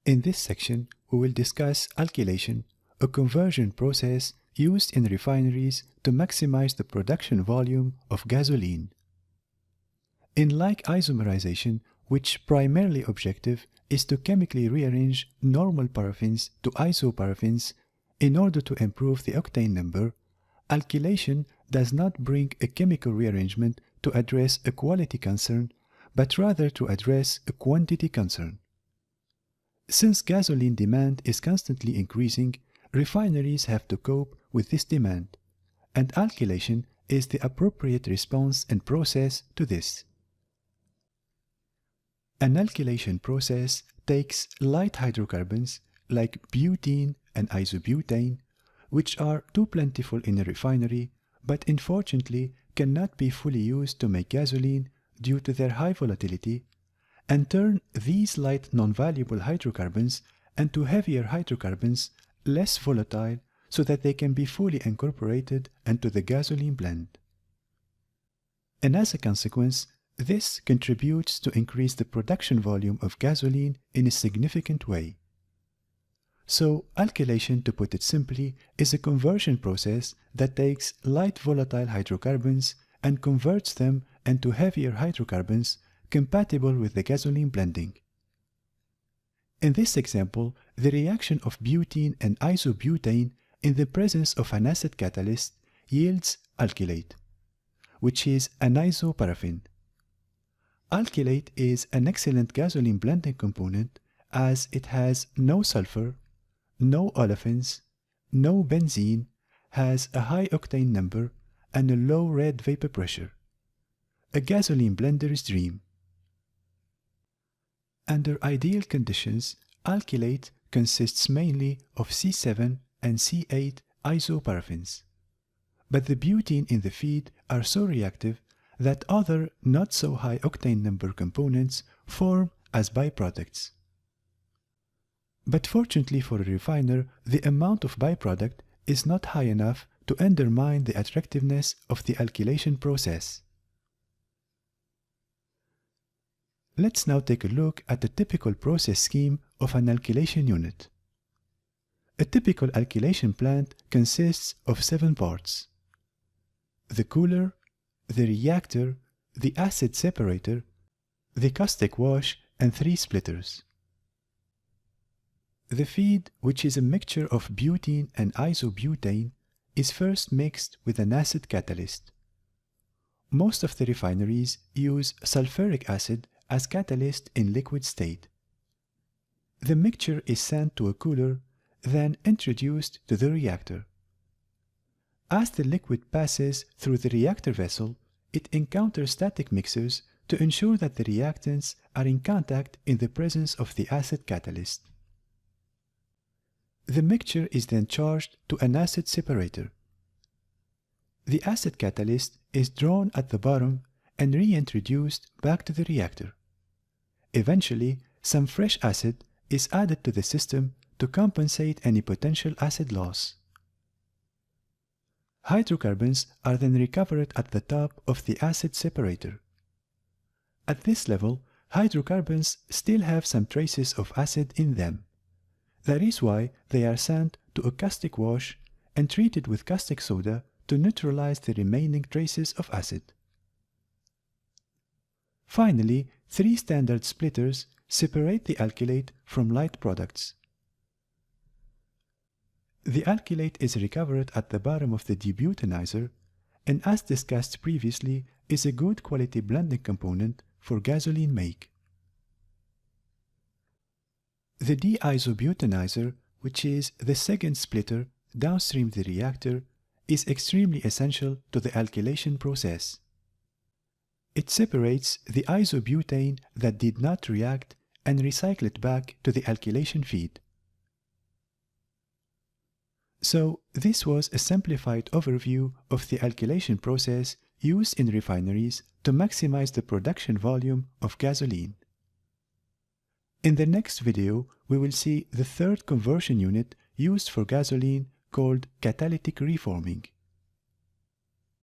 In this section, we will discuss alkylation, a conversion process used in refineries to maximize the production volume of gasoline. Unlike isomerization, which primarily objective is to chemically rearrange normal paraffins to isoparaffins in order to improve the octane number, alkylation does not bring a chemical rearrangement to address a quality concern, but rather to address a quantity concern. Since gasoline demand is constantly increasing, refineries have to cope with this demand, and alkylation is the appropriate response and process to this. An alkylation process takes light hydrocarbons like butene and isobutane, which are too plentiful in a refinery, but unfortunately cannot be fully used to make gasoline due to their high volatility, and turn these light non-valuable hydrocarbons into heavier hydrocarbons less volatile so that they can be fully incorporated into the gasoline blend. And as a consequence, this contributes to increase the production volume of gasoline in a significant way. So, alkylation, to put it simply, is a conversion process that takes light volatile hydrocarbons and converts them into heavier hydrocarbons compatible with the gasoline blending. In this example, the reaction of butene and isobutane in the presence of an acid catalyst yields alkylate, which is an isoparaffin. Alkylate is an excellent gasoline blending component as it has no sulfur, no olefins, no benzene, has a high octane number, and a low red vapor pressure. A gasoline blender's dream. Under ideal conditions, alkylate consists mainly of C7 and C8 isoparaffins. But the butene in the feed are so reactive that other not so high octane number components form as byproducts. But fortunately for a refiner, the amount of byproduct is not high enough to undermine the attractiveness of the alkylation process. Let's now take a look at the typical process scheme of an alkylation unit. A typical alkylation plant consists of 7 parts: the cooler, the reactor, the acid separator, the caustic wash, and 3 splitters. The feed, which is a mixture of butene and isobutane, is first mixed with an acid catalyst. Most of the refineries use sulfuric acid as catalyst in liquid state. The mixture is sent to a cooler, then introduced to the reactor. As the liquid passes through the reactor vessel, it encounters static mixers to ensure that the reactants are in contact in the presence of the acid catalyst. The mixture is then charged to an acid separator. The acid catalyst is drawn at the bottom and reintroduced back to the reactor. Eventually, some fresh acid is added to the system to compensate any potential acid loss. Hydrocarbons are then recovered at the top of the acid separator. At this level, hydrocarbons still have some traces of acid in them. That is why they are sent to a caustic wash and treated with caustic soda to neutralize the remaining traces of acid. Finally, 3 standard splitters separate the alkylate from light products. The alkylate is recovered at the bottom of the debutanizer and, as discussed previously, is a good quality blending component for gasoline make. The de-isobutanizer, which is the second splitter downstream the reactor, is extremely essential to the alkylation process. It separates the isobutane that did not react and recycles it back to the alkylation feed. So, this was a simplified overview of the alkylation process used in refineries to maximize the production volume of gasoline. In the next video, we will see the third conversion unit used for gasoline called catalytic reforming.